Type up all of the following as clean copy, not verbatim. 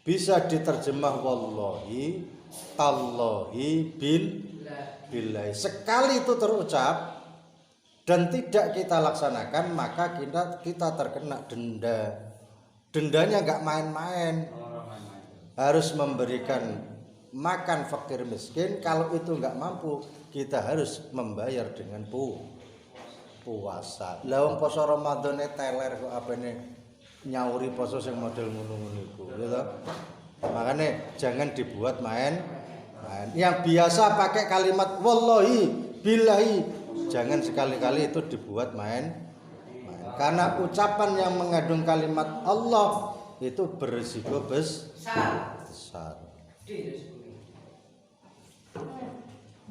bisa diterjemah wallahi, tallahi, billahi. Sekali itu terucap dan tidak kita laksanakan, maka kita terkena denda. Dendanya nggak main-main. Harus memberikan makan fakir miskin. Kalau itu nggak mampu, kita harus membayar dengan puasa. Lah wong poso Ramadane teler kok apene nyauri poso sing model ngono-ngono iku, gitu. Makanya jangan dibuat main. Yang biasa pakai kalimat wallahi, billahi, jangan sekali-kali itu dibuat main. Karena ucapan yang mengandung kalimat Allah itu berisiko besar.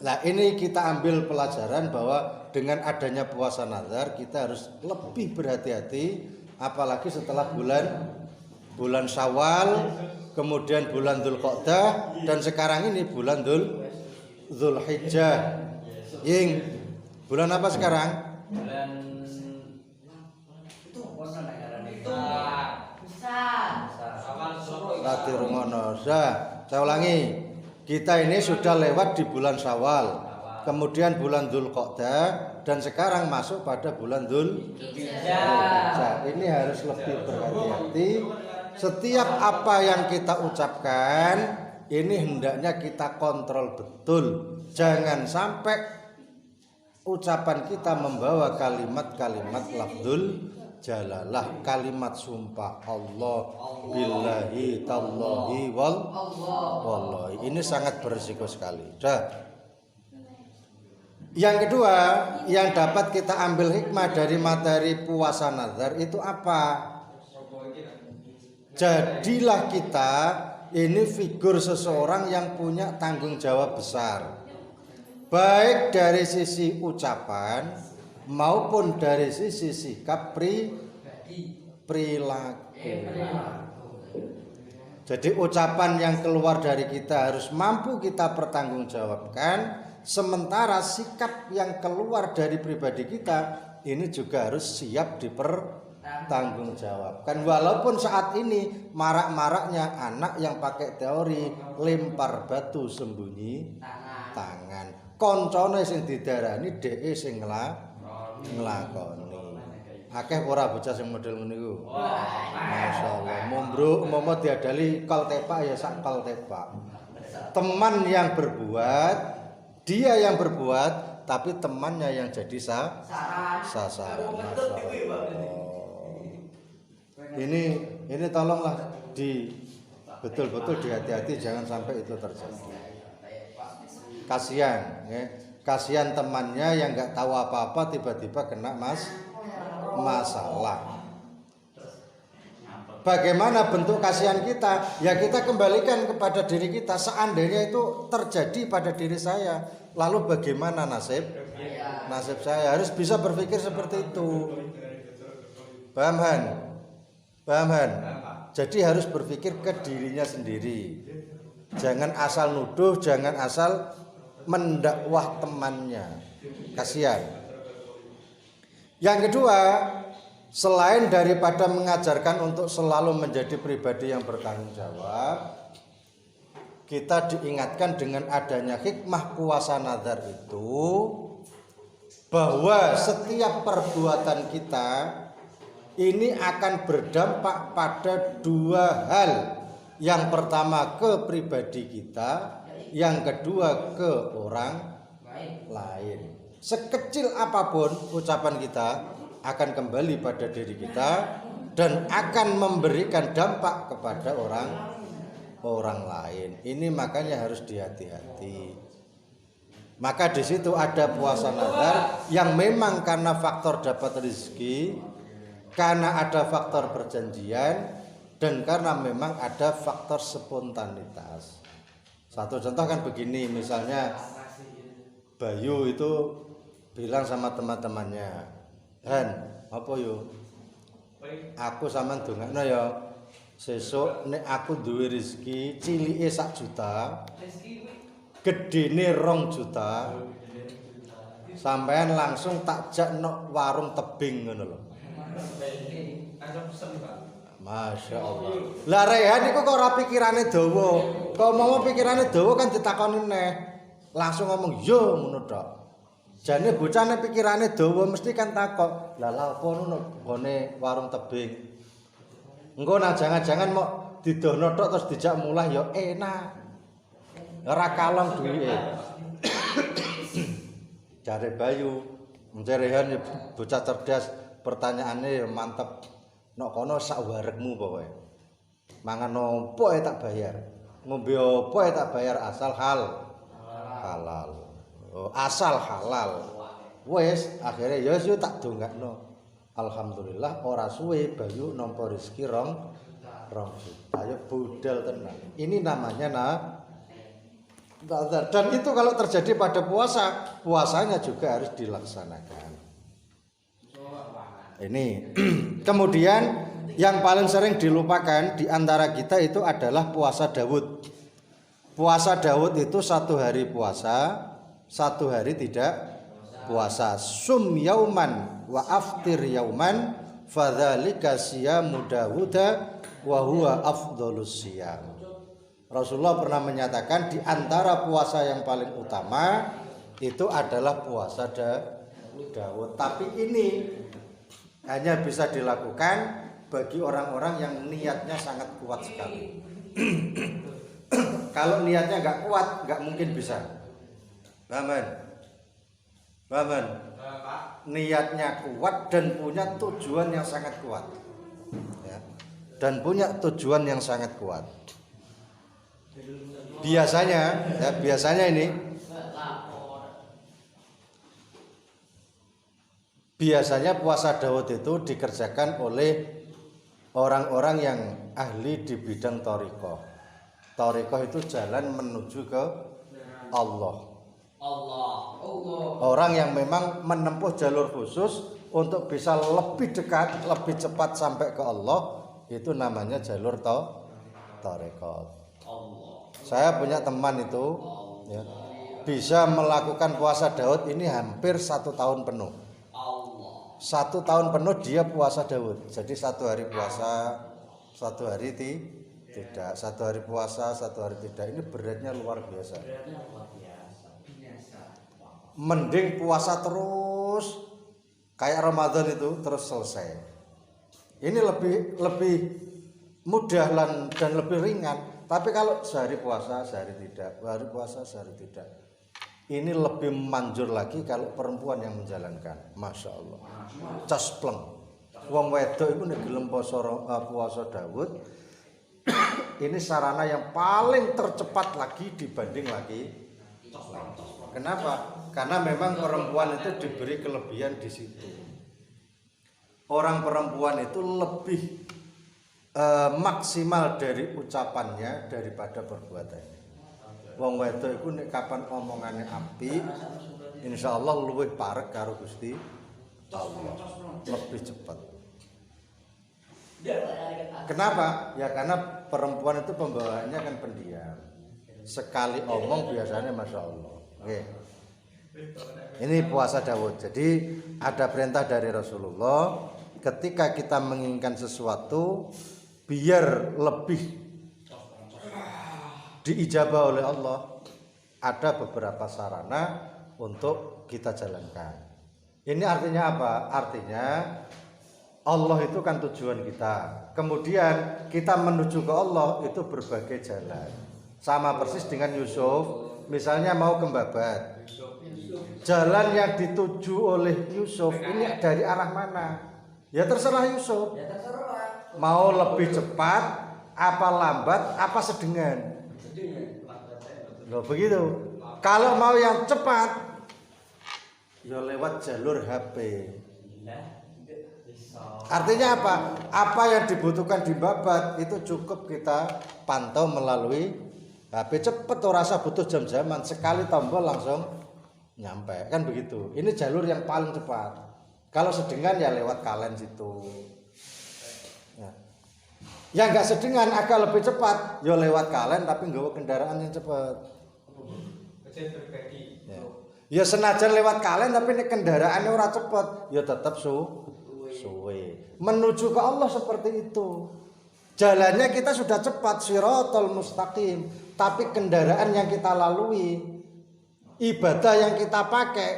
Nah, ini kita ambil pelajaran bahwa dengan adanya puasa nazar kita harus lebih berhati-hati, apalagi setelah bulan Syawal, kemudian bulan Dzulqa'dah, dan sekarang ini bulan Dzulhijjah. Ying, bulan apa sekarang? Bulan itu puasa negara itu Rati Rungono. Saya ulangi. Kita ini sudah lewat di bulan Syawal, kemudian bulan Dzulqa'dah, dan sekarang masuk pada bulan Dzulhijjah. Ini harus lebih berhati-hati. Setiap apa yang kita ucapkan ini hendaknya kita kontrol betul. Jangan sampai ucapan kita membawa kalimat-kalimat lafzul jalalah, kalimat sumpah Allah, billahi, tallahi, wallahi. Ini sangat berisiko sekali. Yang kedua, yang dapat kita ambil hikmah dari materi puasa nazar itu apa? Jadilah kita ini figur seseorang yang punya tanggung jawab besar, baik dari sisi ucapan maupun dari sisi sikap perilaku. Jadi ucapan yang keluar dari kita harus mampu kita pertanggungjawabkan, sementara sikap yang keluar dari pribadi kita ini juga harus siap dipertanggungjawabkan. Walaupun saat ini marak-maraknya anak yang pakai teori lempar batu sembunyi tangan. Koncone sing didarani dhek sing nglakoni. Akeh ora bocah sing model ngene iku. Masyaallah. Mombruk umpama diadali kol tepak ya sak kol tepak. Teman yang berbuat, dia yang berbuat, tapi temannya yang jadi sasaran. Ini tolonglah betul-betul dihati-hati, jangan sampai itu terjadi. Kasihan, ya. Kasihan temannya yang nggak tahu apa-apa tiba-tiba kena masalah. Bagaimana bentuk kasihan kita? Ya kita kembalikan kepada diri kita. Seandainya itu terjadi pada diri saya, lalu bagaimana nasib saya? Harus bisa berpikir seperti itu. Paham Han? Jadi harus berpikir ke dirinya sendiri. Jangan asal nuduh, jangan asal mendakwah temannya. Kasihan. Yang kedua, selain daripada mengajarkan untuk selalu menjadi pribadi yang bertanggung jawab, kita diingatkan dengan adanya hikmah puasa nazar itu bahwa setiap perbuatan kita ini akan berdampak pada dua hal. Yang pertama ke pribadi kita, yang kedua ke orang lain. Sekecil apapun ucapan kita akan kembali pada diri kita dan akan memberikan dampak kepada orang lain. Ini makanya harus dihati-hati. Maka di situ ada puasa nazar yang memang karena faktor dapat rezeki, karena ada faktor perjanjian, dan karena memang ada faktor spontanitas. Satu contoh kan begini, misalnya Bayu itu bilang sama teman-temannya, Han, apa yo? Aku sampean dongakno ya sesuk nek aku duwe rezeki cilike 1 juta, gedene 2 juta, sampean langsung tak jak nok warung tebing ngono lho. Masya Allah. Lah Rehan iku kok ora pikirane dawa. Kok mau pikirane dawa kan ditakoni neh. Langsung ngomong yo ngono tok. Jane bocahne pikirane dawa mesti kan takok. Lah lha apa ngono gone warung tebing. Engko nak jangan-jangan mau didono tok terus dijak mulai yo enak. Ora kalong duwike. Jare Bayu, Rehan bocah cerdas, pertanyaannya mantep. Nok kono sak waregmu pokoke. Mangan opo ae tak bayar. Ngombe opo ae tak bayar asal halal. Oh, asal halal. Wes akhirnya ya wis tak dongakno. Alhamdulillah ora suwe Bayu nampa rezeki rong juta. Ya budal tenan. Ini namanya nazar. Dan itu kalau terjadi pada puasa, puasanya juga harus dilaksanakan. Ini kemudian yang paling sering dilupakan di antara kita itu adalah puasa Daud. Puasa Daud itu 1 hari puasa, 1 hari tidak puasa. Sum yauman wa aftir yauman fadzalika siyamu Dawuda wa huwa afdhalus siyam. Rasulullah pernah menyatakan di antara puasa yang paling utama itu adalah puasa Daud. Tapi ini hanya bisa dilakukan bagi orang-orang yang niatnya sangat kuat sekali. Kalau niatnya nggak kuat, nggak mungkin bisa. Amin. Niatnya kuat dan punya tujuan yang sangat kuat. Ya. Dan punya tujuan yang sangat kuat. Biasanya ini. Biasanya puasa Daud itu dikerjakan oleh orang-orang yang ahli di bidang thariqah. Thariqah itu jalan menuju ke Allah. Orang yang memang menempuh jalur khusus untuk bisa lebih dekat, lebih cepat sampai ke Allah, itu namanya jalur thariqah. Saya punya teman itu ya, bisa melakukan puasa Daud ini hampir 1 tahun penuh. 1 tahun penuh dia puasa Daud. Jadi 1 hari puasa, 1 hari tidak. 1 hari puasa, 1 hari tidak. Ini beratnya luar biasa. Mending puasa terus kayak Ramadan itu terus selesai. Ini lebih mudah dan lebih ringan. Tapi kalau sehari puasa, sehari tidak, hari puasa, sehari tidak. Ini lebih manjur lagi kalau perempuan yang menjalankan. Masya Allah. Caspleng. Wong wedok itu nek gelem puasa Daud. Ini sarana yang paling tercepat lagi dibanding lagi. Kenapa? Karena memang perempuan itu diberi kelebihan di situ. Orang perempuan itu lebih maksimal dari ucapannya daripada perbuatannya. Wong wedok iku nek kapan omongane apik, insyaallah luwih parek karo Gusti Allah. Lebih cepat. Kenapa? Ya karena perempuan itu pembawaannya kan pendiam. Sekali omong biasanya Masya Allah. Oke. Ini puasa Daud. Jadi ada perintah dari Rasulullah, ketika kita menginginkan sesuatu biar lebih diijabah oleh Allah, ada beberapa sarana untuk kita jalankan. Ini artinya apa? Artinya Allah itu kan tujuan kita. Kemudian kita menuju ke Allah itu berbagai jalan. Sama persis dengan Yusuf, misalnya mau ke Babat. Jalan yang dituju oleh Yusuf ini dari arah mana? Ya terserah Yusuf. Mau lebih cepat, apa lambat, apa sedengan. Loh begitu. Kalau mau yang cepat, ya lewat jalur HP. Artinya apa? Apa yang dibutuhkan di Babat itu cukup kita pantau melalui HP. Cepet tuh, rasa butuh jam-jaman, sekali tombol langsung nyampe. Kan begitu. Ini jalur yang paling cepat. Kalau sedengan ya lewat kalen situ. Ya. Yang nggak sedengan agak lebih cepat, ya lewat kalen tapi nggawa kendaraan yang cepat. Ya senajan lewat kalen tapi nek kendaraannya ora cepet, ya tetap suwe. Menuju ke Allah seperti itu. Jalannya kita sudah cepat, shiratal mustaqim, tapi kendaraan yang kita lalui, ibadah yang kita pakai,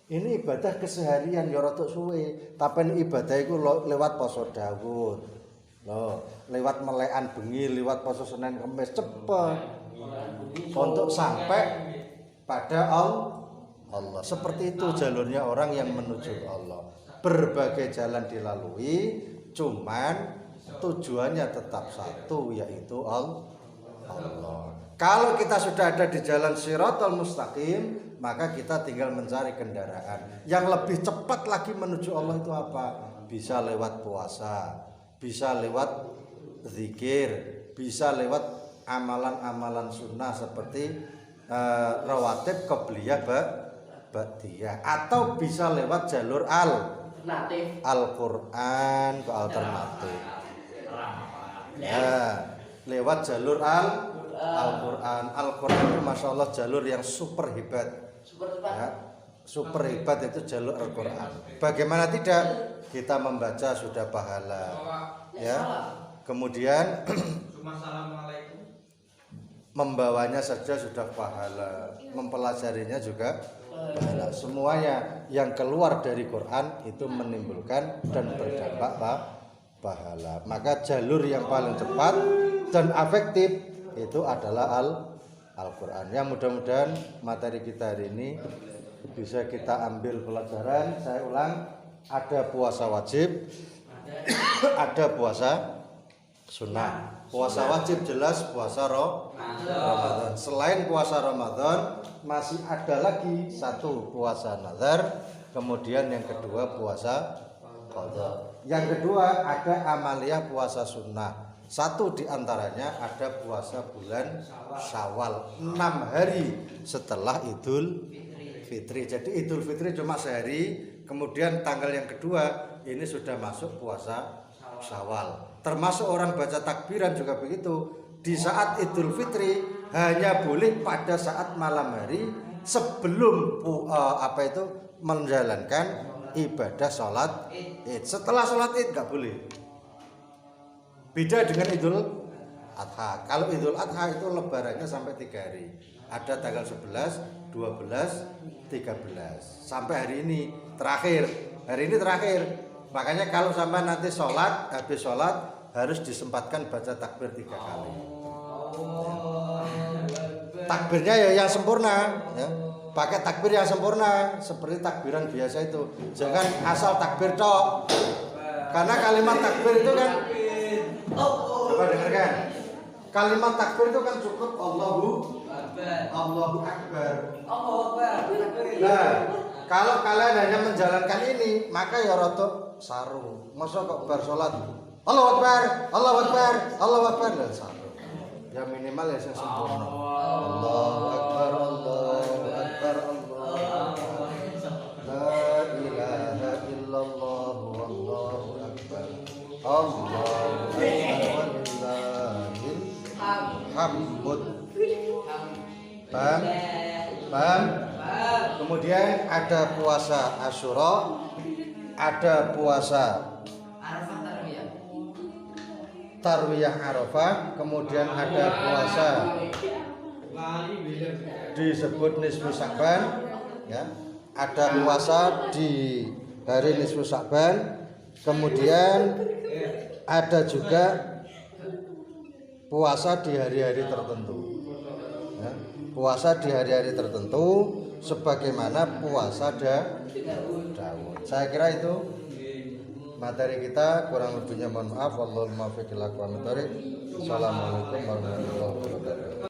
ini ibadah keseharian ya rada suwe, tapi ibadah itu lewat poso Daud. Loh, lewat melekan bengi, lewat poso Senin Kamis cepet untuk sampai pada Allah. Seperti itu jalurnya orang yang menuju Allah. Berbagai jalan dilalui, cuman tujuannya tetap satu, yaitu Allah. Kalau kita sudah ada di jalan Shiratal Mustaqim, maka kita tinggal mencari kendaraan yang lebih cepat lagi menuju Allah. Itu apa? Bisa lewat puasa, bisa lewat zikir, bisa lewat amalan-amalan sunnah seperti rawatib, qobliyah, ba'diyah, atau bisa lewat jalur Al-Quran ke alternatif. Ya, lewat jalur Al-Quran. Al-Quran itu masya Allah jalur yang super hebat. Ya, super hebat itu jalur Al-Quran. Bagaimana tidak kita membaca sudah pahala. Ya, kemudian membawanya saja sudah pahala, mempelajarinya juga pahala. Semuanya yang keluar dari Quran itu menimbulkan dan berdampak pahala. Maka jalur yang paling cepat dan efektif itu adalah Al-Quran. Yang mudah-mudahan materi kita hari ini bisa kita ambil pelajaran. Saya ulang, ada puasa wajib, ada puasa sunnah. Puasa wajib jelas puasa Ramadan. Selain puasa Ramadan masih ada lagi satu puasa nazar, kemudian yang kedua puasa qadha. Yang kedua ada amaliyah puasa sunnah. Satu diantaranya ada puasa bulan Syawal 6 hari setelah Idul Fitri. Jadi Idul Fitri cuma sehari, kemudian tanggal yang kedua ini sudah masuk puasa Syawal. Termasuk orang baca takbiran juga begitu. Di saat Idul Fitri hanya boleh pada saat malam hari sebelum menjalankan ibadah sholat Id. Setelah sholat Id nggak boleh. Beda dengan Idul Adha. Kalau Idul Adha itu lebarannya sampai 3 hari. Ada tanggal 11, 12, 13. Sampai hari ini terakhir. Hari ini terakhir. Makanya kalau sampai nanti sholat, habis sholat harus disempatkan baca takbir 3 kali. Takbirnya ya yang sempurna, ya. Pakai takbir yang sempurna seperti takbiran biasa itu. Jangan asal takbir tok. Karena kalimat takbir itu kan, coba dengarkan. Kalimat takbir itu kan cukup Allahu Akbar. Nah, kalau kalian hanya menjalankan ini, maka ya rotok saru. Masa kok bar salat Allahu Akbar, Allahu Akbar, Allahu Akbar dan saru. Ya minimal ya yang sempurna. Allahu Akbar, Allahu Akbar, Allahu la ilaha illallah, wallahu akbar, Allahu akbar, walillahil hamd. Paham? Kemudian ada puasa Asyura, ada puasa Tarwiyah Arafah, kemudian ada puasa disebut nisfu Sya'ban, ya. Ada puasa di hari nisfu Sya'ban, kemudian ada juga puasa di hari-hari tertentu, ya. Puasa di hari-hari tertentu sebagaimana puasa Daud. Saya kira itu materi kita, kurang lebihnya mohon maaf. Wallahul muwaffiq ila aqwamit thoriq. Assalamualaikum warahmatullahi wabarakatuh.